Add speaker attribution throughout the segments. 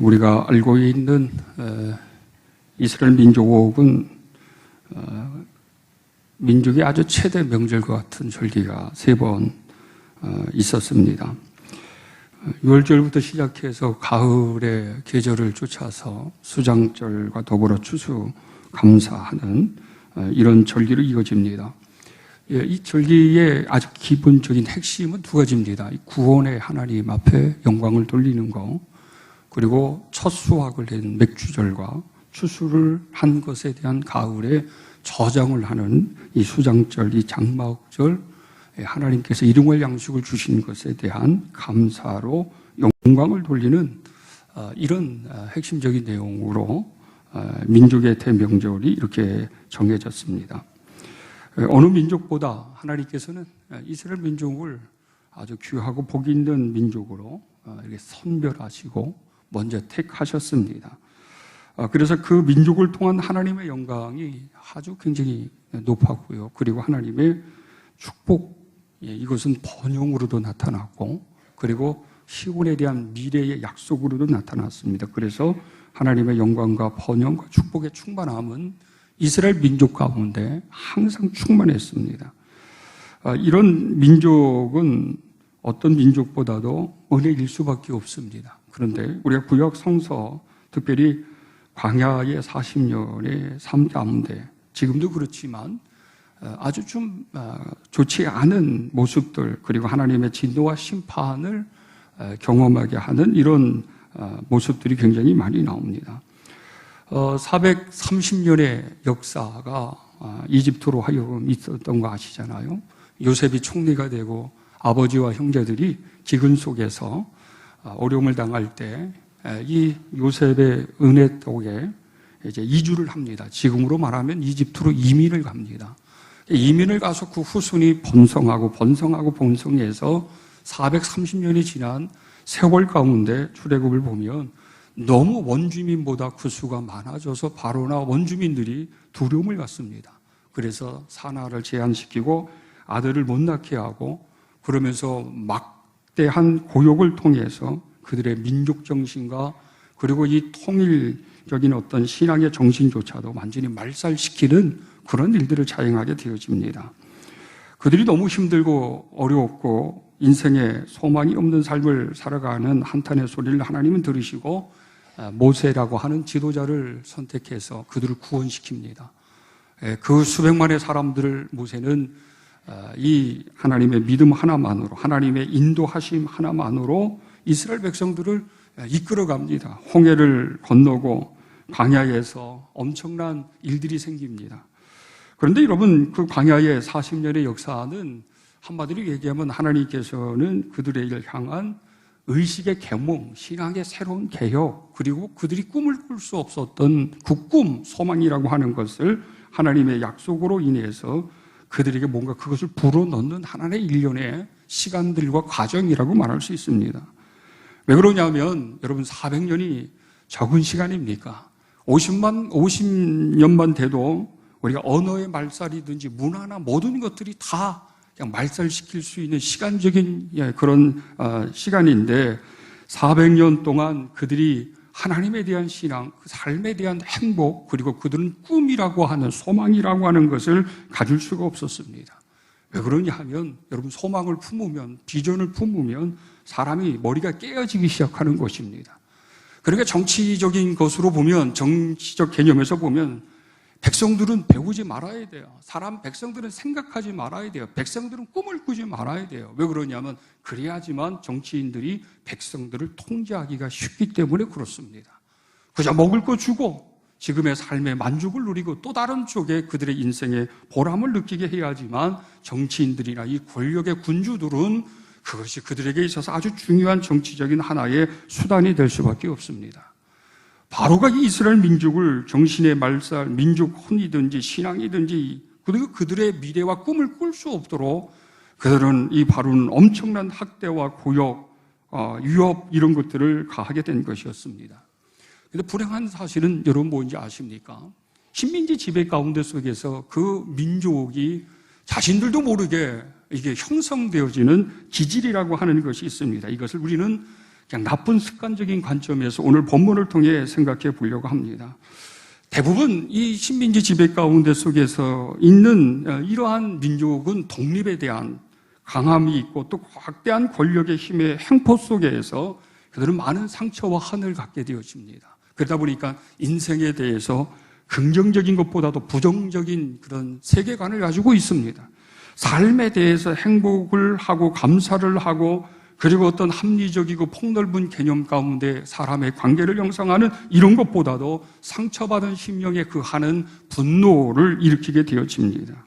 Speaker 1: 우리가 알고 있는 이스라엘 민족은 민족의 아주 최대 명절과 같은 절기가 3번 있었습니다. 6월절부터 시작해서 가을의 계절을 쫓아서 수장절과 더불어 추수감사하는 이런 절기로 이어집니다. 이 절기의 아주 기본적인 핵심은 2가지입니다. 구원의 하나님 앞에 영광을 돌리는 것, 그리고 첫 수확을 낸 맥주절과 추수를 한 것에 대한 가을에 저장을 하는 이 수장절, 이 장막절, 하나님께서 일용할 양식을 주신 것에 대한 감사로 영광을 돌리는 이런 핵심적인 내용으로 민족의 대명절이 이렇게 정해졌습니다. 어느 민족보다 하나님께서는 이스라엘 민족을 아주 귀하고 복 있는 민족으로 이렇게 선별하시고 먼저 택하셨습니다. 그래서 그 민족을 통한 하나님의 영광이 아주 굉장히 높았고요. 그리고 하나님의 축복, 이것은 번영으로도 나타났고, 그리고 시온에 대한 미래의 약속으로도 나타났습니다. 그래서 하나님의 영광과 번영과 축복의 충만함은 이스라엘 민족 가운데 항상 충만했습니다. 이런 민족은 어떤 민족보다도 은혜일 수밖에 없습니다. 그런데 우리가 구약 성서, 특별히 광야의 40년의 삶 가운데 지금도 그렇지만 아주 좀 좋지 않은 모습들, 그리고 하나님의 진노와 심판을 경험하게 하는 이런 모습들이 굉장히 많이 나옵니다. 430년의 역사가 이집트로 하여금 있었던 거 아시잖아요. 요셉이 총리가 되고 아버지와 형제들이 기근 속에서 어려움을 당할 때 이 요셉의 은혜 덕에 이제 이주를 합니다. 지금으로 말하면 이집트로 이민을 갑니다. 이민을 가서 그 후손이 번성해서 430년이 지난 세월 가운데 출애굽을 보면 너무 원주민보다 그 수가 많아져서 바로나 원주민들이 두려움을 갖습니다. 그래서 산하를 제한시키고 아들을 못 낳게 하고, 그러면서 막대한 고욕을 통해서 그들의 민족 정신과 그리고 이 통일적인 어떤 신앙의 정신조차도 완전히 말살시키는 그런 일들을 자행하게 되어집니다. 그들이 너무 힘들고 어려웠고 인생에 소망이 없는 삶을 살아가는 한탄의 소리를 하나님은 들으시고 모세라고 하는 지도자를 선택해서 그들을 구원시킵니다. 그 수백만의 사람들을 모세는 이 하나님의 믿음 하나만으로, 하나님의 인도하심 하나만으로 이스라엘 백성들을 이끌어갑니다. 홍해를 건너고 광야에서 엄청난 일들이 생깁니다. 그런데 여러분, 그 광야의 40년의 역사는 한마디로 얘기하면 하나님께서는 그들을 향한 의식의 계몽, 신앙의 새로운 개혁, 그리고 그들이 꿈을 꿀 수 없었던 그 꿈, 소망이라고 하는 것을 하나님의 약속으로 인해서 그들에게 뭔가 그것을 불어넣는 하나의 일련의 시간들과 과정이라고 말할 수 있습니다. 왜 그러냐면 여러분, 400년이 적은 시간입니까? 50년만 돼도 우리가 언어의 말살이든지 문화나 모든 것들이 다 그냥 말살시킬 수 있는 시간적인 그런 시간인데, 400년 동안 그들이 하나님에 대한 신앙, 그 삶에 대한 행복, 그리고 그들은 꿈이라고 하는, 소망이라고 하는 것을 가질 수가 없었습니다. 왜 그러냐 하면 여러분, 소망을 품으면, 비전을 품으면 사람이 머리가 깨어지기 시작하는 것입니다. 그러니까 정치적인 것으로 보면, 정치적 개념에서 보면 백성들은 배우지 말아야 돼요. 백성들은 생각하지 말아야 돼요. 백성들은 꿈을 꾸지 말아야 돼요. 왜 그러냐면 그래야지만 정치인들이 백성들을 통제하기가 쉽기 때문에 그렇습니다. 그저 먹을 거 주고 지금의 삶의 만족을 누리고 또 다른 쪽에 그들의 인생의 보람을 느끼게 해야지만 정치인들이나 이 권력의 군주들은 그것이 그들에게 있어서 아주 중요한 정치적인 하나의 수단이 될 수밖에 없습니다. 바로가 이 이스라엘 민족을 정신의 말살, 민족 혼이든지 신앙이든지 그리고 그들의 미래와 꿈을 꿀 수 없도록 그들은 이 바로는 엄청난 학대와 고역, 유업 이런 것들을 가하게 된 것이었습니다. 그런데 불행한 사실은 여러분 뭔지 아십니까? 식민지 지배 가운데 속에서 그 민족이 자신들도 모르게 이게 형성되어지는 기질이라고 하는 것이 있습니다. 이것을 우리는 그냥 나쁜 습관적인 관점에서 오늘 본문을 통해 생각해 보려고 합니다. 대부분 이 식민지 지배 가운데 속에서 있는 이러한 민족은 독립에 대한 강함이 있고 또 확대한 권력의 힘의 횡포 속에서 그들은 많은 상처와 한을 갖게 되어집니다. 그러다 보니까 인생에 대해서 긍정적인 것보다도 부정적인 그런 세계관을 가지고 있습니다. 삶에 대해서 행복을 하고 감사를 하고 그리고 어떤 합리적이고 폭넓은 개념 가운데 사람의 관계를 형성하는 이런 것보다도 상처받은 심령에 그 한은 분노를 일으키게 되어집니다.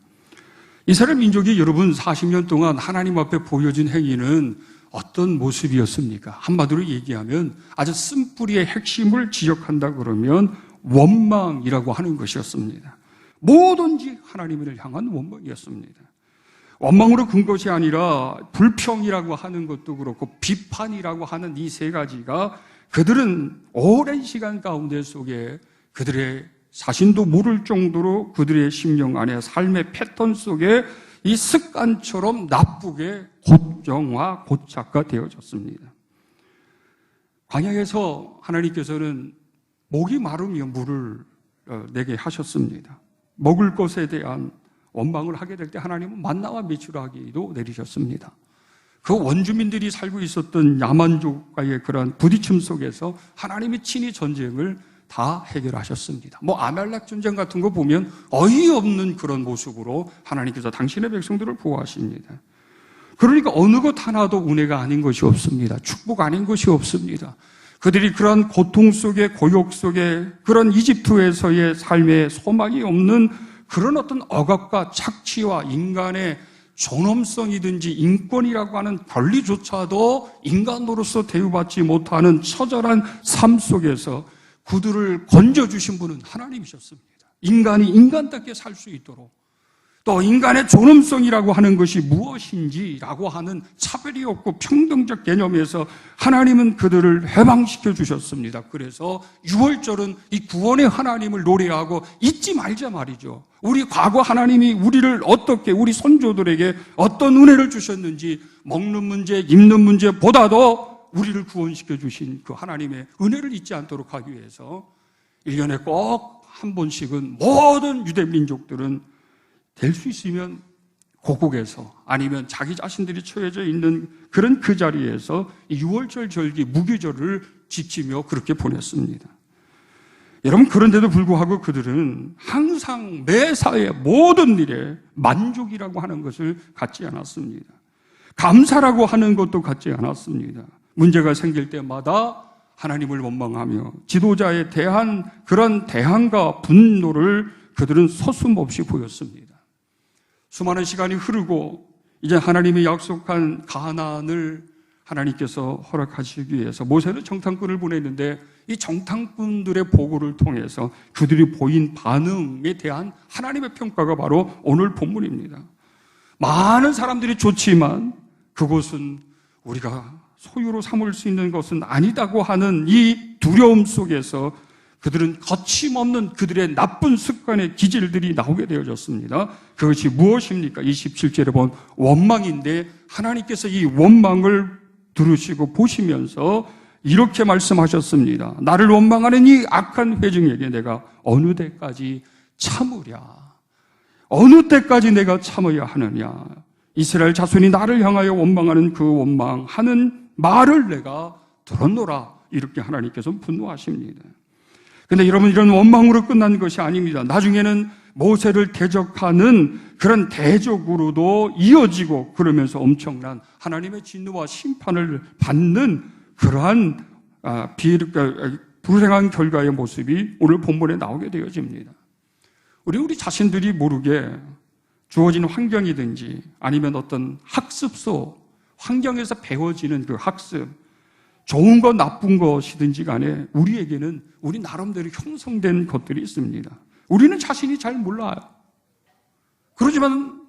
Speaker 1: 이스라엘 민족이 여러분 40년 동안 하나님 앞에 보여준 행위는 어떤 모습이었습니까? 한마디로 얘기하면 아주 쓴뿌리의 핵심을 지적한다 그러면 원망이라고 하는 것이었습니다. 뭐든지 하나님을 향한 원망이었습니다. 원망으로 근 것이 아니라 불평이라고 하는 것도 그렇고 비판이라고 하는 이 세 가지가 그들은 오랜 시간 가운데 속에 그들의 자신도 모를 정도로 그들의 심령 안에 삶의 패턴 속에 이 습관처럼 나쁘게 고정화, 고착화 되어졌습니다. 광야에서 하나님께서는 목이 마르면 물을 내게 하셨습니다. 먹을 것에 대한 원망을 하게 될 때 하나님은 만나와 메추라기도 내리셨습니다. 그 원주민들이 살고 있었던 야만족과의 그러한 부딪힘 속에서 하나님이 친히 전쟁을 다 해결하셨습니다. 아말렉 전쟁 같은 거 보면 어이없는 그런 모습으로 하나님께서 당신의 백성들을 보호하십니다. 그러니까 어느 것 하나도 은혜가 아닌 것이 없습니다. 축복 아닌 것이 없습니다. 그들이 그런 고통 속에 고욕 속에 그런 이집트에서의 삶에 소망이 없는 그런 어떤 억압과 착취와 인간의 존엄성이든지 인권이라고 하는 권리조차도 인간으로서 대우받지 못하는 처절한 삶 속에서 그들을 건져주신 분은 하나님이셨습니다. 인간이 인간답게 살 수 있도록 또 인간의 존엄성이라고 하는 것이 무엇인지라고 하는 차별이 없고 평등적 개념에서 하나님은 그들을 해방시켜 주셨습니다. 그래서 6월절은 이 구원의 하나님을 노래하고 잊지 말자 말이죠. 우리 과거 하나님이 우리를 어떻게 우리 선조들에게 어떤 은혜를 주셨는지 먹는 문제, 입는 문제보다도 우리를 구원시켜 주신 그 하나님의 은혜를 잊지 않도록 하기 위해서 1년에 꼭 한 번씩은 모든 유대 민족들은 될 수 있으면 고국에서 아니면 자기 자신들이 처해져 있는 그런 그 자리에서 6월절 절기 무교절을 지키며 그렇게 보냈습니다. 여러분, 그런데도 불구하고 그들은 항상 매사의 모든 일에 만족이라고 하는 것을 갖지 않았습니다. 감사라고 하는 것도 갖지 않았습니다. 문제가 생길 때마다 하나님을 원망하며 지도자에 대한 그런 대항과 분노를 그들은 서슴없이 보였습니다. 수많은 시간이 흐르고 이제 하나님이 약속한 가나안을 하나님께서 허락하시기 위해서 모세는 정탐꾼을 보냈는데 이 정탐꾼들의 보고를 통해서 그들이 보인 반응에 대한 하나님의 평가가 바로 오늘 본문입니다. 많은 사람들이 좋지만 그곳은 우리가 소유로 삼을 수 있는 것은 아니다고 하는 이 두려움 속에서 그들은 거침없는 그들의 나쁜 습관의 기질들이 나오게 되어졌습니다. 그것이 무엇입니까? 27절에 보면 원망인데 하나님께서 이 원망을 들으시고 보시면서 이렇게 말씀하셨습니다. 나를 원망하는 이 악한 회중에게 내가 어느 때까지 참으랴? 어느 때까지 내가 참아야 하느냐? 이스라엘 자손이 나를 향하여 원망하는 그 원망하는 말을 내가 들었노라. 이렇게 하나님께서 분노하십니다. 근데 여러분, 이런 원망으로 끝난 것이 아닙니다. 나중에는 모세를 대적하는 그런 대적으로도 이어지고 그러면서 엄청난 하나님의 진노와 심판을 받는 그러한 불행한 결과의 모습이 오늘 본문에 나오게 되어집니다. 우리 자신들이 모르게 주어진 환경이든지 아니면 어떤 학습소, 환경에서 배워지는 그 학습, 좋은 것 나쁜 것이든지 간에 우리에게는 우리 나름대로 형성된 것들이 있습니다. 우리는 자신이 잘 몰라요. 그러지만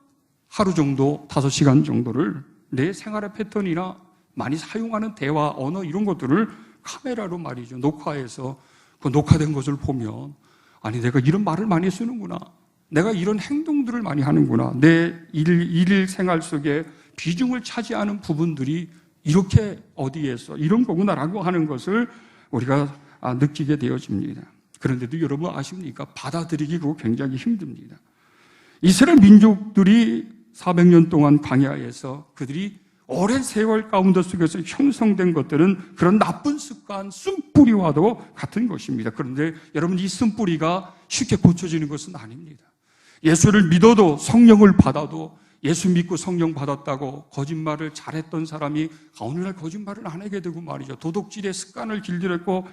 Speaker 1: 하루 정도, 5시간 정도를 내 생활의 패턴이나 많이 사용하는 대화, 언어 이런 것들을 카메라로 말이죠, 녹화해서 그 녹화된 것을 보면 아니 내가 이런 말을 많이 쓰는구나, 내가 이런 행동들을 많이 하는구나, 내 일일 생활 속에 비중을 차지하는 부분들이 이렇게 어디에서 이런 거구나라고 하는 것을 우리가 느끼게 되어집니다. 그런데도 여러분 아십니까? 받아들이기 그거 굉장히 힘듭니다. 이스라엘 민족들이 400년 동안 광야에서 그들이 오랜 세월 가운데 속에서 형성된 것들은 그런 나쁜 습관, 쓴뿌리와도 같은 것입니다. 그런데 여러분 이 쓴뿌리가 쉽게 고쳐지는 것은 아닙니다. 예수를 믿어도 성령을 받아도 예수 믿고 성령 받았다고 거짓말을 잘했던 사람이 어느날 거짓말을 안 하게 되고 말이죠. 도둑질의 습관을 길들였고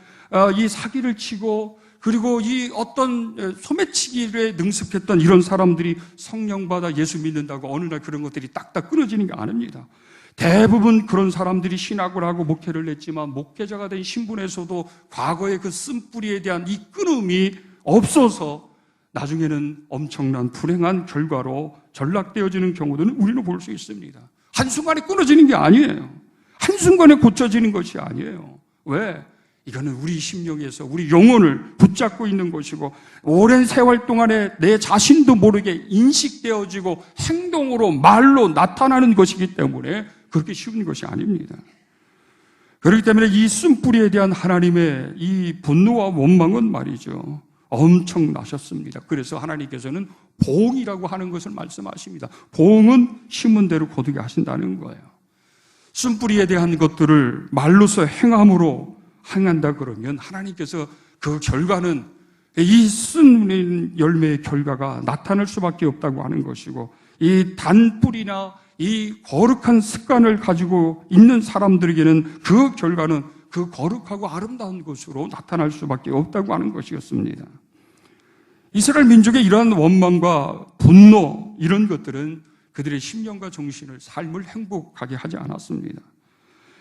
Speaker 1: 이 사기를 치고 그리고 이 어떤 소매치기에 능숙했던 이런 사람들이 성령 받아 예수 믿는다고 어느 날 그런 것들이 딱딱 끊어지는 게 아닙니다. 대부분 그런 사람들이 신학을 하고 목회를 했지만 목회자가 된 신분에서도 과거의 그 쓴뿌리에 대한 이 끊음이 없어서 나중에는 엄청난 불행한 결과로 전락되어지는 경우들은 우리는 볼 수 있습니다. 한순간에 끊어지는 게 아니에요. 한순간에 고쳐지는 것이 아니에요. 왜? 이거는 우리 심령에서 우리 영혼을 붙잡고 있는 것이고 오랜 세월 동안에 내 자신도 모르게 인식되어지고 행동으로 말로 나타나는 것이기 때문에 그렇게 쉬운 것이 아닙니다. 그렇기 때문에 이 쓴뿌리에 대한 하나님의 이 분노와 원망은 말이죠. 엄청나셨습니다. 그래서 하나님께서는 보응이라고 하는 것을 말씀하십니다. 보응은 심은 대로 거두게 하신다는 거예요. 쓴뿌리에 대한 것들을 말로서 행함으로 행한다 그러면 하나님께서 그 결과는 이 쓴 열매의 결과가 나타날 수밖에 없다고 하는 것이고 이 단뿌리나 이 거룩한 습관을 가지고 있는 사람들에게는 그 결과는 그 거룩하고 아름다운 것으로 나타날 수밖에 없다고 하는 것이었습니다. 이스라엘 민족의 이러한 원망과 분노 이런 것들은 그들의 심령과 정신을 삶을 행복하게 하지 않았습니다.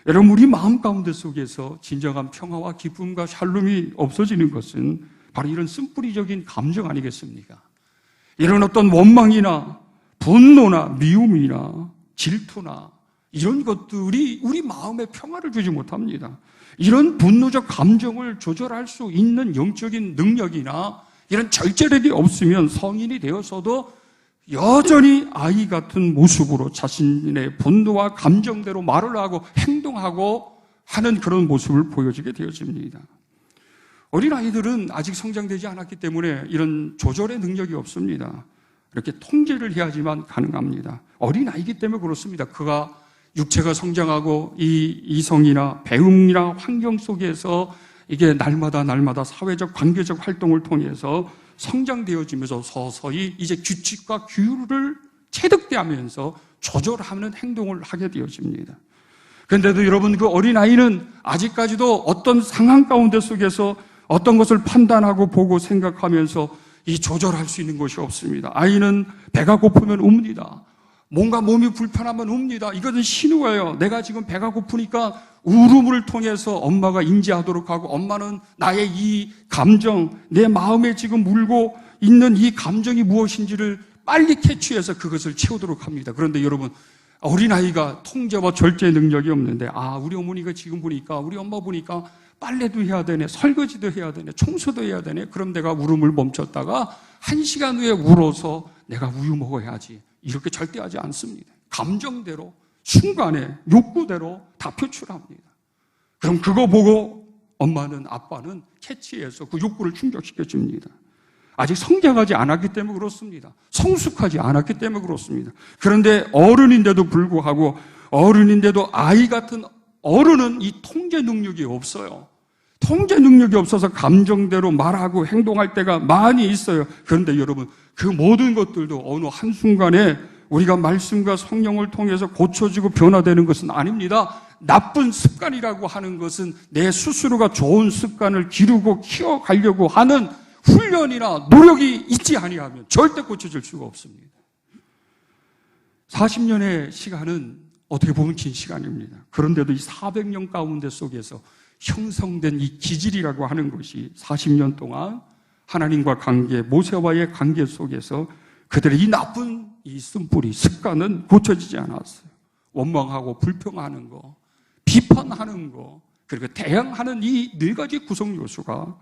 Speaker 1: 여러분 우리 마음 가운데 속에서 진정한 평화와 기쁨과 샬롬이 없어지는 것은 바로 이런 쓴뿌리적인 감정 아니겠습니까? 이런 어떤 원망이나 분노나 미움이나 질투나 이런 것들이 우리 마음에 평화를 주지 못합니다. 이런 분노적 감정을 조절할 수 있는 영적인 능력이나 이런 절제력이 없으면 성인이 되어서도 여전히 아이 같은 모습으로 자신의 분노와 감정대로 말을 하고 행동하고 하는 그런 모습을 보여주게 되어집니다. 어린아이들은 아직 성장되지 않았기 때문에 이런 조절의 능력이 없습니다. 이렇게 통제를 해야지만 가능합니다. 어린아이기 때문에 그렇습니다. 그가 육체가 성장하고 이 이성이나 배움이나 환경 속에서 이게 날마다 사회적 관계적 활동을 통해서 성장되어지면서 서서히 이제 규칙과 규율을 체득되면서 조절하는 행동을 하게 되어집니다. 그런데도 여러분 그 어린아이는 아직까지도 어떤 상황 가운데 속에서 어떤 것을 판단하고 보고 생각하면서 이 조절할 수 있는 것이 없습니다. 아이는 배가 고프면 웁니다. 뭔가 몸이 불편하면 웁니다. 이것은 신호예요. 내가 지금 배가 고프니까 울음을 통해서 엄마가 인지하도록 하고 엄마는 나의 이 감정, 내 마음에 지금 물고 있는 이 감정이 무엇인지를 빨리 캐치해서 그것을 채우도록 합니다. 그런데 여러분 어린아이가 통제와 절제 능력이 없는데 우리 어머니가 지금 보니까 우리 엄마 보니까 빨래도 해야 되네, 설거지도 해야 되네, 청소도 해야 되네. 그럼 내가 울음을 멈췄다가 1시간 후에 울어서 내가 우유 먹어야지. 이렇게 절대 하지 않습니다. 감정대로, 순간에, 욕구대로 다 표출합니다. 그럼 그거 보고 엄마는, 아빠는 캐치해서 그 욕구를 충족시켜 줍니다. 아직 성장하지 않았기 때문에 그렇습니다. 성숙하지 않았기 때문에 그렇습니다. 그런데 어른인데도 불구하고 어른인데도 아이 같은 어른은 이 통제 능력이 없어요. 통제 능력이 없어서 감정대로 말하고 행동할 때가 많이 있어요. 그런데 여러분 그 모든 것들도 어느 한순간에 우리가 말씀과 성령을 통해서 고쳐지고 변화되는 것은 아닙니다. 나쁜 습관이라고 하는 것은 내 스스로가 좋은 습관을 기르고 키워가려고 하는 훈련이나 노력이 있지 아니하면 절대 고쳐질 수가 없습니다. 40년의 시간은 어떻게 보면 긴 시간입니다. 그런데도 이 400년 가운데 속에서 형성된 이 기질이라고 하는 것이 40년 동안 하나님과 관계, 모세와의 관계 속에서 그들의 이 나쁜 이 쓴뿌리, 습관은 고쳐지지 않았어요. 원망하고 불평하는 거, 비판하는 거, 그리고 대항하는 이 4가지 구성 요소가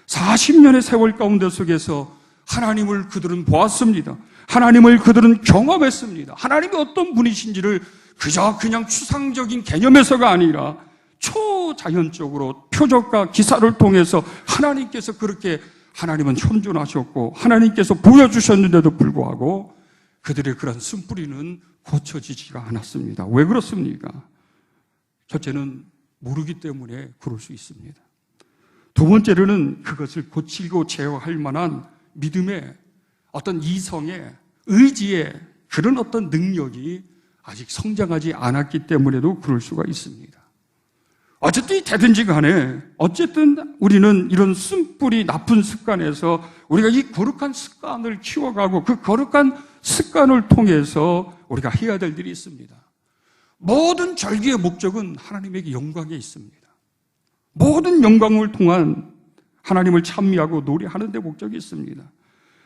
Speaker 1: 40년의 세월 가운데 속에서 하나님을 그들은 보았습니다. 하나님을 그들은 경험했습니다. 하나님이 어떤 분이신지를 그저 그냥 추상적인 개념에서가 아니라 초자연적으로 표적과 기사를 통해서 하나님께서 그렇게 하나님은 현존하셨고 하나님께서 보여주셨는데도 불구하고 그들의 그런 쓴뿌리는 고쳐지지가 않았습니다. 왜 그렇습니까? 첫째는 모르기 때문에 그럴 수 있습니다. 두 번째로는 그것을 고치고 제어할 만한 믿음의 어떤 이성의 의지의 그런 어떤 능력이 아직 성장하지 않았기 때문에도 그럴 수가 있습니다. 어쨌든 되든지 간에 어쨌든 우리는 이런 쓴뿌리 나쁜 습관에서 우리가 이 거룩한 습관을 키워가고 그 거룩한 습관을 통해서 우리가 해야 될 일이 있습니다. 모든 절기의 목적은 하나님에게 영광에 있습니다. 모든 영광을 통한 하나님을 찬미하고 노래하는 데 목적이 있습니다.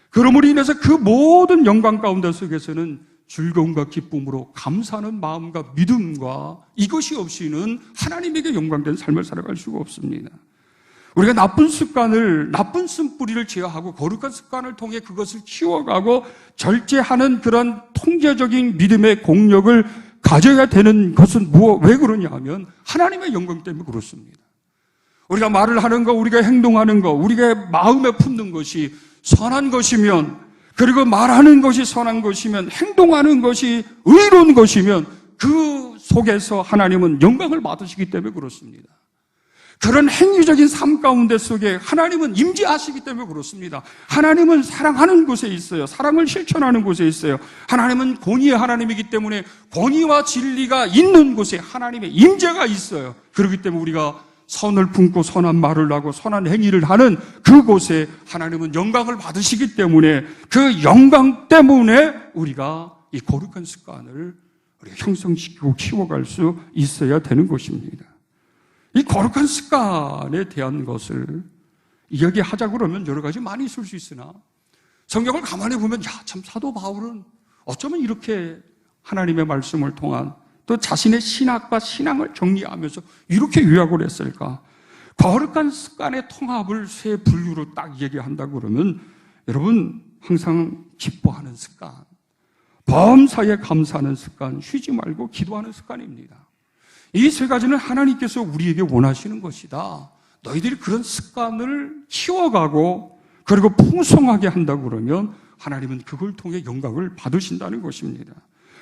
Speaker 1: 그러므로 인해서 그 모든 영광 가운데 속에서는 즐거움과 기쁨으로 감사하는 마음과 믿음과 이것이 없이는 하나님에게 영광된 삶을 살아갈 수가 없습니다. 우리가 나쁜 쓴뿌리를 제어하고 거룩한 습관을 통해 그것을 키워가고 절제하는 그런 통제적인 믿음의 공력을 가져야 되는 것은 왜 그러냐 하면 하나님의 영광 때문에 그렇습니다. 우리가 말을 하는 거, 우리가 행동하는 거, 우리가 마음에 품는 것이 선한 것이면, 그리고 말하는 것이 선한 것이면, 행동하는 것이 의로운 것이면 그 속에서 하나님은 영광을 받으시기 때문에 그렇습니다. 그런 행위적인 삶 가운데 속에 하나님은 임재하시기 때문에 그렇습니다. 하나님은 사랑하는 곳에 있어요. 사랑을 실천하는 곳에 있어요. 하나님은 공의의 하나님이기 때문에 공의와 진리가 있는 곳에 하나님의 임재가 있어요. 그렇기 때문에 우리가 선을 품고 선한 말을 하고 선한 행위를 하는 그곳에 하나님은 영광을 받으시기 때문에 그 영광 때문에 우리가 이 거룩한 습관을 우리가 형성시키고 키워갈 수 있어야 되는 것입니다. 이 거룩한 습관에 대한 것을 이야기하자 그러면 여러 가지 많이 있을 수 있으나 성경을 가만히 보면 참 사도 바울은 어쩌면 이렇게 하나님의 말씀을 통한 또 자신의 신학과 신앙을 정리하면서 이렇게 요약을 했을까? 거룩한 습관의 통합을 세 분류로 딱 얘기한다 그러면 여러분 항상 기뻐하는 습관, 범사에 감사하는 습관, 쉬지 말고 기도하는 습관입니다. 이 세 가지는 하나님께서 우리에게 원하시는 것이다. 너희들이 그런 습관을 키워가고 그리고 풍성하게 한다 그러면 하나님은 그걸 통해 영광을 받으신다는 것입니다.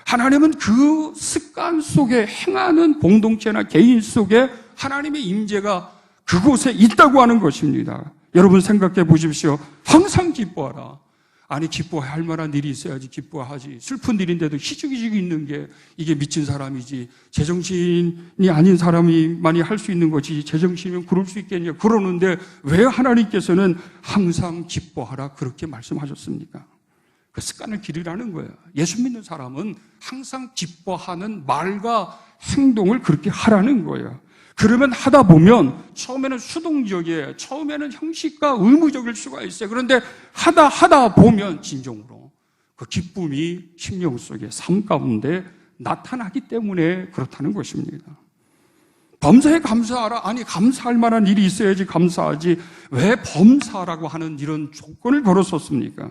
Speaker 1: 하나님은 그 습관 속에 행하는 공동체나 개인 속에 하나님의 임재가 그곳에 있다고 하는 것입니다. 여러분 생각해 보십시오. 항상 기뻐하라. 아니 기뻐할 만한 일이 있어야지 기뻐하지. 슬픈 일인데도 희죽희죽 있는 게 이게 미친 사람이지. 제정신이 아닌 사람이 많이 할 수 있는 거지. 제정신이면 그럴 수 있겠냐. 그러는데 왜 하나님께서는 항상 기뻐하라 그렇게 말씀하셨습니까? 그 습관을 기르라는 거예요. 예수 믿는 사람은 항상 기뻐하는 말과 행동을 그렇게 하라는 거예요. 그러면 하다 보면 처음에는 수동적이에요. 처음에는 형식과 의무적일 수가 있어요. 그런데 하다 보면 진정으로 그 기쁨이 심령 속에 삶 가운데 나타나기 때문에 그렇다는 것입니다. 범사에 감사하라. 아니 감사할 만한 일이 있어야지 감사하지. 왜 범사라고 하는 이런 조건을 걸었었습니까?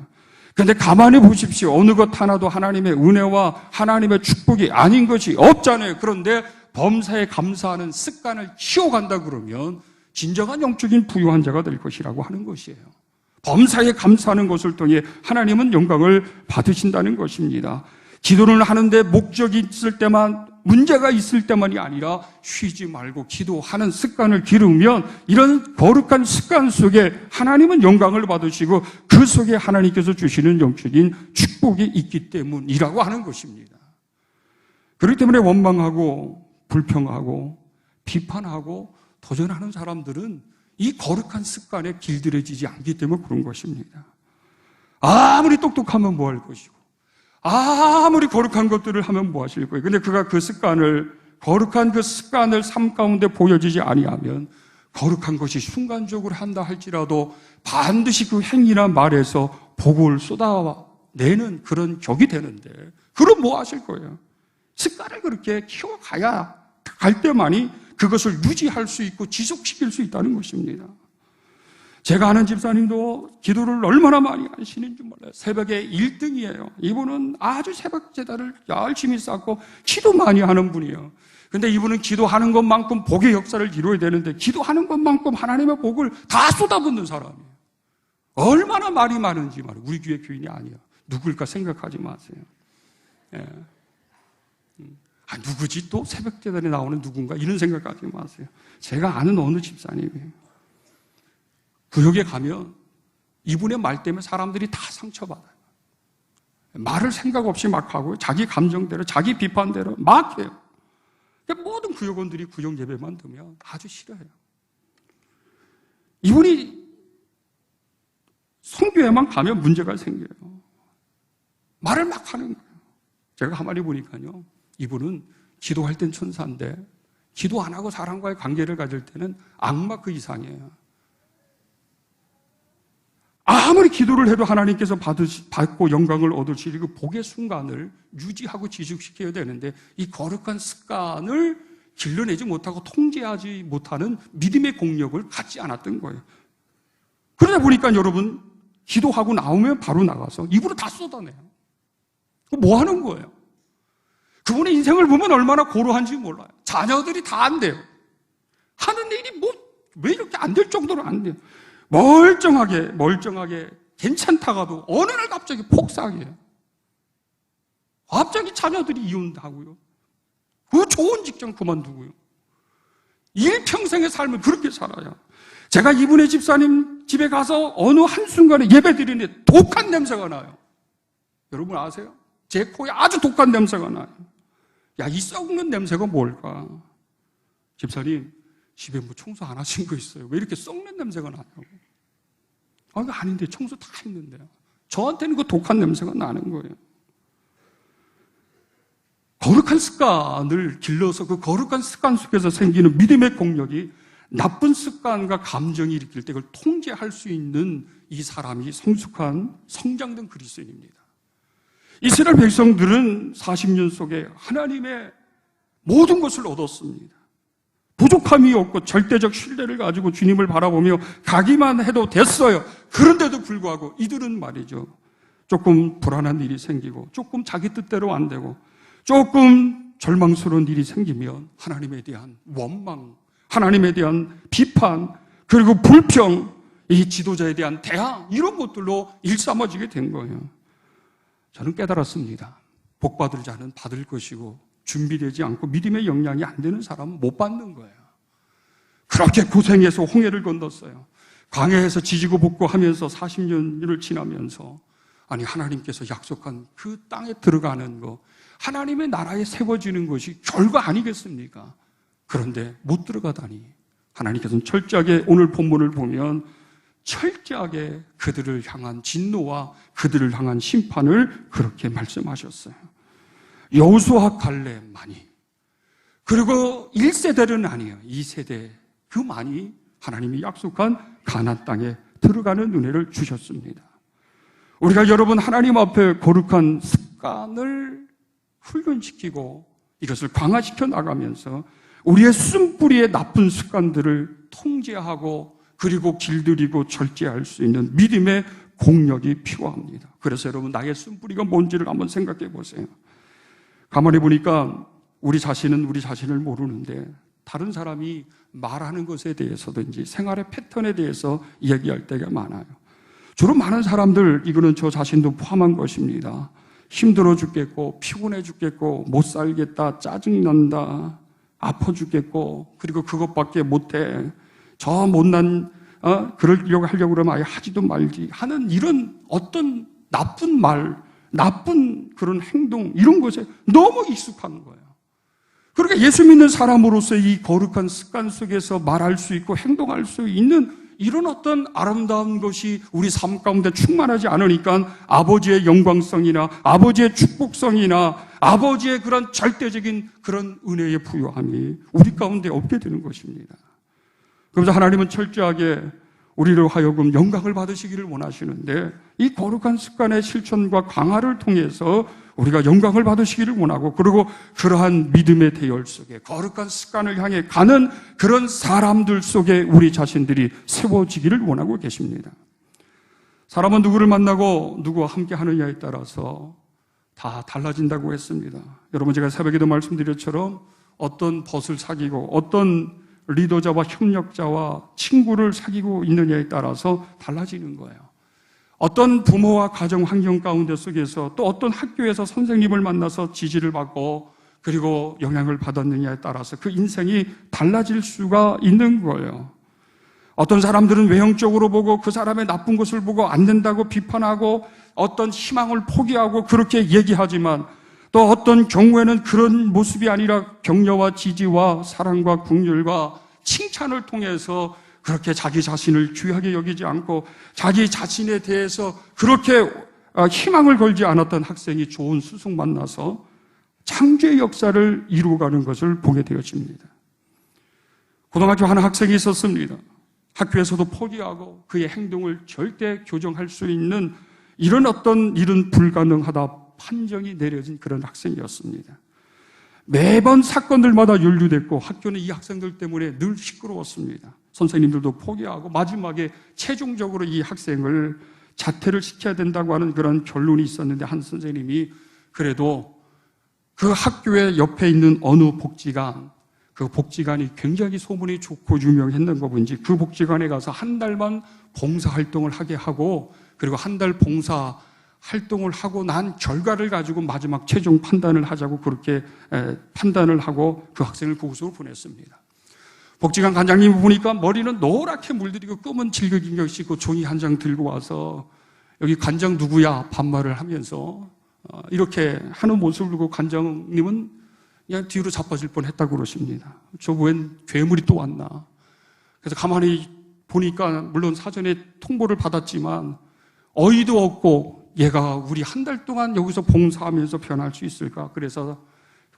Speaker 1: 그런데 가만히 보십시오. 어느 것 하나도 하나님의 은혜와 하나님의 축복이 아닌 것이 없잖아요. 그런데 범사에 감사하는 습관을 키워간다 그러면 진정한 영적인 부유한 자가 될 것이라고 하는 것이에요. 범사에 감사하는 것을 통해 하나님은 영광을 받으신다는 것입니다. 기도를 하는데 목적이 있을 때만, 문제가 있을 때만이 아니라 쉬지 말고 기도하는 습관을 기르면 이런 거룩한 습관 속에 하나님은 영광을 받으시고 그 속에 하나님께서 주시는 영적인 축복이 있기 때문이라고 하는 것입니다. 그렇기 때문에 원망하고 불평하고 비판하고 도전하는 사람들은 이 거룩한 습관에 길들여지지 않기 때문에 그런 것입니다. 아무리 똑똑하면 뭐 할 것이고 아무리 거룩한 것들을 하면 뭐 하실 거예요. 근데 그가 그 습관을, 거룩한 그 습관을 삶 가운데 보여지지 아니하면 거룩한 것이 순간적으로 한다 할지라도 반드시 그 행위나 말에서 복을 쏟아내는 그런 격이 되는데 그럼 뭐 하실 거예요? 습관을 그렇게 키워가야 갈 때만이 그것을 유지할 수 있고 지속시킬 수 있다는 것입니다. 제가 아는 집사님도 기도를 얼마나 많이 하시는지 몰라요. 새벽에 1등이에요. 이분은 아주 새벽 제단을 열심히 쌓고 기도 많이 하는 분이에요. 근데 이분은 기도하는 것만큼 복의 역사를 이루어야 되는데 기도하는 것만큼 하나님의 복을 다 쏟아붓는 사람이에요. 얼마나 말이 많은지 말이에요. 우리 교회 교인이 아니에요. 누굴까 생각하지 마세요. 예. 누구지 또 새벽 제단에 나오는 누군가 이런 생각하지 마세요. 제가 아는 어느 집사님이에요. 구역에 가면 이분의 말 때문에 사람들이 다 상처받아요. 말을 생각 없이 막 하고 자기 감정대로 자기 비판대로 막 해요. 모든 구역원들이 구역 예배만 들으면 아주 싫어해요. 이분이 성교회만 가면 문제가 생겨요. 말을 막 하는 거예요. 제가 가만히 보니까요, 이분은 기도할 땐 천사인데 기도 안 하고 사람과의 관계를 가질 때는 악마 그 이상이에요. 아무리 기도를 해도 하나님께서 받고 영광을 얻으실 그 복의 순간을 유지하고 지속시켜야 되는데 이 거룩한 습관을 길러내지 못하고 통제하지 못하는 믿음의 공력을 갖지 않았던 거예요. 그러다 보니까 여러분 기도하고 나오면 바로 나가서 입으로 다 쏟아내요. 뭐 하는 거예요? 그분의 인생을 보면 얼마나 고루한지 몰라요. 자녀들이 다 안 돼요. 하는 일이 왜 이렇게 안 될 정도로 안 돼요. 멀쩡하게 괜찮다가도 어느 날 갑자기 폭삭이에요. 갑자기 자녀들이 이혼하고요. 그 좋은 직장 그만두고요. 일평생의 삶을 그렇게 살아요. 제가 이분의 집사님 집에 가서 어느 한순간에 예배 드리는데 독한 냄새가 나요. 여러분 아세요? 제 코에 아주 독한 냄새가 나요. 야, 이 썩는 냄새가 뭘까? 집사님, 집에 뭐 청소 안 하신 거 있어요? 왜 이렇게 썩는 냄새가 나냐고. 이거 아닌데 청소 다 했는데요. 저한테는 그 독한 냄새가 나는 거예요. 거룩한 습관을 길러서 그 거룩한 습관 속에서 생기는 믿음의 공력이 나쁜 습관과 감정이 일으킬 때 그걸 통제할 수 있는 이 사람이 성숙한 성장된 그리스도인입니다. 이스라엘 백성들은 40년 속에 하나님의 모든 것을 얻었습니다. 부족함이 없고 절대적 신뢰를 가지고 주님을 바라보며 가기만 해도 됐어요. 그런데도 불구하고 이들은 말이죠, 조금 불안한 일이 생기고 조금 자기 뜻대로 안 되고 조금 절망스러운 일이 생기면 하나님에 대한 원망, 하나님에 대한 비판, 그리고 불평, 이 지도자에 대한 대항, 이런 것들로 일삼아지게 된 거예요. 저는 깨달았습니다. 복받을 자는 받을 것이고 준비되지 않고 믿음의 영향이 안 되는 사람은 못 받는 거예요. 그렇게 고생해서 홍해를 건넜어요. 광야에서 지지고 볶고 하면서 40년을 지나면서 하나님께서 약속한 그 땅에 들어가는 거, 하나님의 나라에 세워지는 것이 결과 아니겠습니까? 그런데 못 들어가다니 하나님께서는 철저하게 오늘 본문을 보면 철저하게 그들을 향한 진노와 그들을 향한 심판을 그렇게 말씀하셨어요. 여호수아 갈렙만이, 그리고 1세대는 아니에요. 2세대 그만이 하나님이 약속한 가나안 땅에 들어가는 은혜를 주셨습니다. 우리가 여러분 하나님 앞에 거룩한 습관을 훈련시키고 이것을 강화시켜 나가면서 우리의 쓴뿌리의 나쁜 습관들을 통제하고 그리고 길들이고 절제할 수 있는 믿음의 공력이 필요합니다. 그래서 여러분 나의 쓴뿌리가 뭔지를 한번 생각해 보세요. 가만히 보니까 우리 자신은 우리 자신을 모르는데 다른 사람이 말하는 것에 대해서든지 생활의 패턴에 대해서 얘기할 때가 많아요. 주로 많은 사람들, 이거는 저 자신도 포함한 것입니다. 힘들어 죽겠고 피곤해 죽겠고 못 살겠다, 짜증난다, 아파 죽겠고 그리고 그것밖에 못해, 저 못난 그러려고 하려고 그러면 아예 하지도 말지 하는 이런 어떤 나쁜 말, 나쁜 그런 행동, 이런 것에 너무 익숙한 거예요. 그러니까 예수 믿는 사람으로서 이 거룩한 습관 속에서 말할 수 있고 행동할 수 있는 이런 어떤 아름다운 것이 우리 삶 가운데 충만하지 않으니까 아버지의 영광성이나 아버지의 축복성이나 아버지의 그런 절대적인 그런 은혜의 부요함이 우리 가운데 없게 되는 것입니다. 그래서 하나님은 철저하게 우리로 하여금 영광을 받으시기를 원하시는데 이 거룩한 습관의 실천과 강화를 통해서 우리가 영광을 받으시기를 원하고, 그리고 그러한 믿음의 대열 속에 거룩한 습관을 향해 가는 그런 사람들 속에 우리 자신들이 세워지기를 원하고 계십니다. 사람은 누구를 만나고 누구와 함께 하느냐에 따라서 다 달라진다고 했습니다. 여러분, 제가 새벽에도 말씀드렸처럼 어떤 벗을 사귀고 어떤 리더자와 협력자와 친구를 사귀고 있느냐에 따라서 달라지는 거예요. 어떤 부모와 가정 환경 가운데 속에서, 또 어떤 학교에서 선생님을 만나서 지지를 받고 그리고 영향을 받았느냐에 따라서 그 인생이 달라질 수가 있는 거예요. 어떤 사람들은 외형적으로 보고 그 사람의 나쁜 것을 보고 안 된다고 비판하고 어떤 희망을 포기하고 그렇게 얘기하지만, 또 어떤 경우에는 그런 모습이 아니라 격려와 지지와 사랑과 긍휼과 칭찬을 통해서 그렇게 자기 자신을 귀하게 여기지 않고 자기 자신에 대해서 그렇게 희망을 걸지 않았던 학생이 좋은 스승 만나서 창조의 역사를 이루어가는 것을 보게 되어집니다. 고등학교 한 학생이 있었습니다. 학교에서도 포기하고 그의 행동을 절대 교정할 수 있는 이런 어떤 일은 불가능하다 판정이 내려진 그런 학생이었습니다. 매번 사건들마다 연루됐고 학교는 이 학생들 때문에 늘 시끄러웠습니다. 선생님들도 포기하고 마지막에 최종적으로 이 학생을 자퇴를 시켜야 된다고 하는 그런 결론이 있었는데, 한 선생님이 그래도 그 학교의 옆에 있는 어느 복지관, 그 복지관이 굉장히 소문이 좋고 유명했는 거 본지 그 복지관에 가서 한 달만 봉사활동을 하게 하고, 그리고 한 달 봉사 활동을 하고 난 결과를 가지고 마지막 최종 판단을 하자고 그렇게 판단을 하고 그 학생을 그곳으로 보냈습니다. 복지관 관장님을 보니까 머리는 노랗게 물들이고 검은 질겨긴경 씻고 종이 한 장 들고 와서 여기 관장 누구야? 반말을 하면서 이렇게 하는 모습을 보고 관장님은 그냥 뒤로 자빠질 뻔했다고 그러십니다. 저 웬 괴물이 또 왔나? 그래서 가만히 보니까 물론 사전에 통보를 받았지만 어이도 없고 얘가 우리 한 달 동안 여기서 봉사하면서 변할 수 있을까? 그래서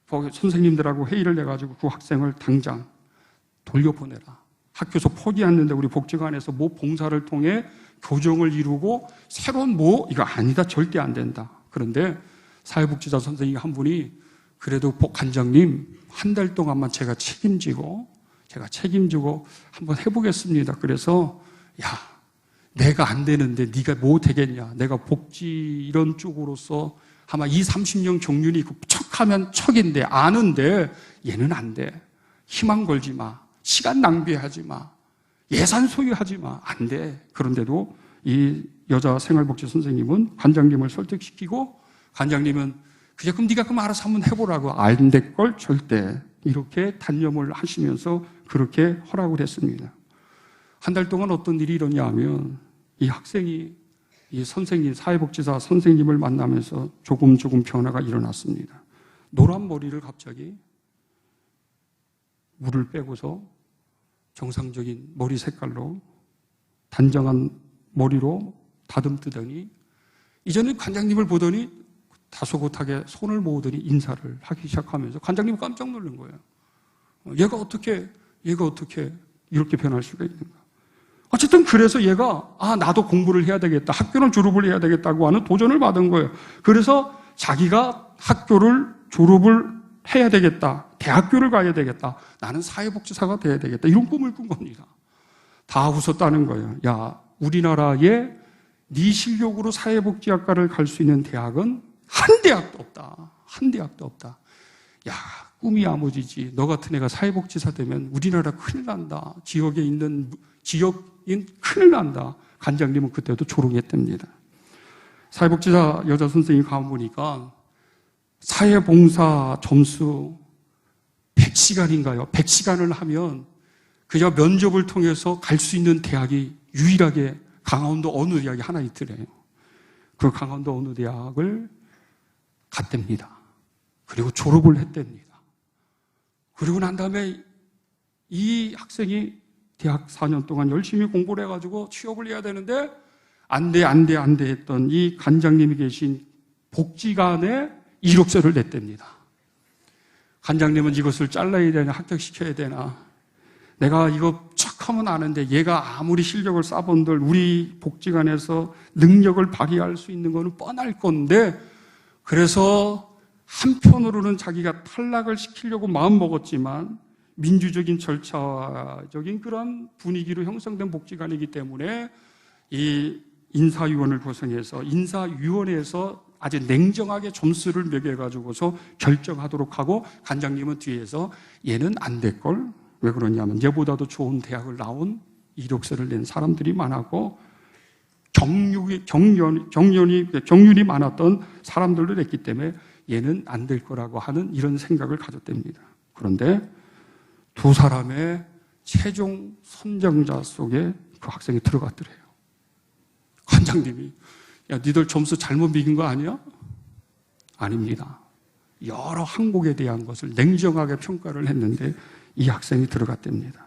Speaker 1: 선생님들하고 회의를 내가지고 그 학생을 당장 돌려보내라. 학교에서 포기했는데 우리 복지관에서 뭐 봉사를 통해 교정을 이루고 새로운 이거 아니다. 절대 안 된다. 그런데 사회복지사 선생님 한 분이 그래도 관장님 한 달 동안만 제가 책임지고 한번 해보겠습니다. 그래서 내가 안 되는데 네가 뭐 되겠냐. 내가 복지 이런 쪽으로서 아마 30년 경륜이 있고 척하면 척인데 아는데 얘는 안 돼. 희망 걸지 마. 시간 낭비하지 마. 예산 소유하지 마. 안 돼. 그런데도 이 여자 생활복지 선생님은 관장님을 설득시키고, 관장님은 그럼 네가 그럼 알아서 한번 해보라고. 안 될 걸 절대. 이렇게 단념을 하시면서 그렇게 허락을 했습니다. 한 달 동안 어떤 일이 일어냐 하면 이 학생이 이 선생님, 사회복지사 선생님을 만나면서 조금 변화가 일어났습니다. 노란 머리를 갑자기 물을 빼고서 정상적인 머리 색깔로 단정한 머리로 다듬뜨더니, 이전에 관장님을 보더니 다소곳하게 손을 모으더니 인사를 하기 시작하면서 관장님은 깜짝 놀란 거예요. 얘가 어떻게 이렇게 변할 수가 있는가. 어쨌든 그래서 얘가 나도 공부를 해야 되겠다. 학교는 졸업을 해야 되겠다고 하는 도전을 받은 거예요. 그래서 자기가 학교를 졸업을 해야 되겠다. 대학교를 가야 되겠다. 나는 사회복지사가 돼야 되겠다. 이런 꿈을 꾼 겁니다. 다 웃었다는 거예요. 야, 우리나라에 네 실력으로 사회복지학과를 갈 수 있는 대학은 한 대학도 없다. 한 대학도 없다. 야, 꿈이 야무지지. 너 같은 애가 사회복지사 되면 우리나라 큰일 난다. 지역인 큰일 난다. 관장님은 그때도 조롱했답니다. 사회복지사 여자 선생님이 가보니까 사회봉사 점수 100시간인가요? 100시간을 하면 그냥 면접을 통해서 갈 수 있는 대학이 유일하게 강원도 어느 대학이 하나 있더래요. 그 강원도 어느 대학을 갔답니다. 그리고 졸업을 했답니다. 그리고 난 다음에 이 학생이 대학 4년 동안 열심히 공부를 해가지고 취업을 해야 되는데 안 돼 했던 이 관장님이 계신 복지관에 이력서를 냈답니다. 관장님은 이것을 잘라야 되나 합격시켜야 되나, 내가 이거 척 척하면 아는데 얘가 아무리 실력을 쌓아본들 우리 복지관에서 능력을 발휘할 수 있는 거는 뻔할 건데, 그래서 한편으로는 자기가 탈락을 시키려고 마음먹었지만 민주적인 절차적인 그런 분위기로 형성된 복지관이기 때문에 이 인사위원을 구성해서 인사위원회에서 아주 냉정하게 점수를 매겨가지고서 결정하도록 하고, 관장님은 뒤에서 얘는 안 될걸? 왜 그러냐면 얘보다도 좋은 대학을 나온 이력서를 낸 사람들이 많았고 경륜이 많았던 사람들도 됐기 때문에 얘는 안 될 거라고 하는 이런 생각을 가졌답니다. 그런데 두 사람의 최종 선정자 속에 그 학생이 들어갔더래요. 관장님이 야, 니들 점수 잘못 매긴 거 아니야? 아닙니다. 여러 항목에 대한 것을 냉정하게 평가를 했는데 이 학생이 들어갔답니다.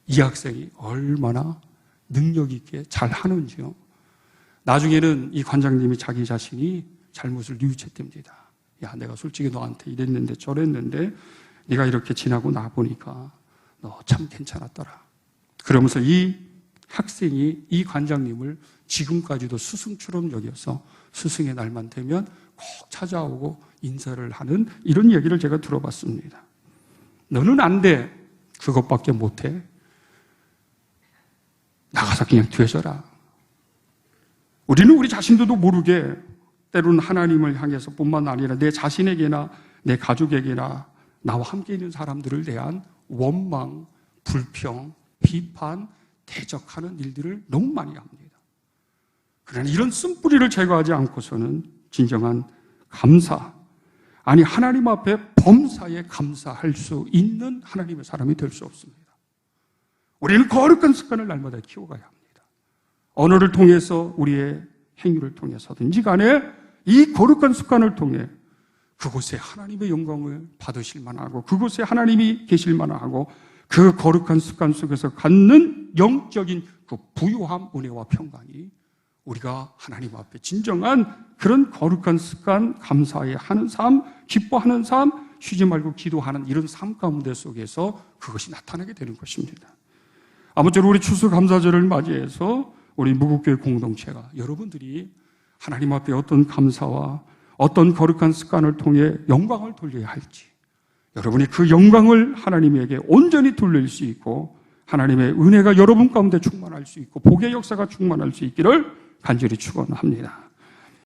Speaker 1: 이 학생이 얼마나 능력 있게 잘 하는지요. 나중에는 이 관장님이 자기 자신이 잘못을 뉘우쳤답니다. 야, 내가 솔직히 너한테 이랬는데 저랬는데 네가 이렇게 지나고 나 보니까 너 참 괜찮았더라. 그러면서 이 학생이 이 관장님을 지금까지도 스승처럼 여겨서 스승의 날만 되면 꼭 찾아오고 인사를 하는 이런 얘기를 제가 들어봤습니다. 너는 안 돼. 그것밖에 못해. 나가서 그냥 되져라. 우리는 우리 자신들도 모르게 때로는 하나님을 향해서 뿐만 아니라 내 자신에게나 내 가족에게나 나와 함께 있는 사람들을 대한 원망, 불평, 비판, 대적하는 일들을 너무 많이 합니다. 그러나 이런 쓴뿌리를 제거하지 않고서는 진정한 감사, 아니 하나님 앞에 범사에 감사할 수 있는 하나님의 사람이 될 수 없습니다. 우리는 거룩한 습관을 날마다 키워가야 합니다. 언어를 통해서 우리의 행위를 통해서든지 간에 이 거룩한 습관을 통해 그곳에 하나님의 영광을 받으실 만하고 그곳에 하나님이 계실 만하고 그 거룩한 습관 속에서 갖는 영적인 그 부요함, 은혜와 평강이 우리가 하나님 앞에 진정한 그런 거룩한 습관, 감사해 하는 삶, 기뻐하는 삶, 쉬지 말고 기도하는 이런 삶 가운데 속에서 그것이 나타나게 되는 것입니다. 아무쪼록 우리 추수감사절을 맞이해서 우리 무국교회 공동체가 여러분들이 하나님 앞에 어떤 감사와 어떤 거룩한 습관을 통해 영광을 돌려야 할지, 여러분이 그 영광을 하나님에게 온전히 돌릴 수 있고 하나님의 은혜가 여러분 가운데 충만할 수 있고 복의 역사가 충만할 수 있기를 간절히 축원합니다.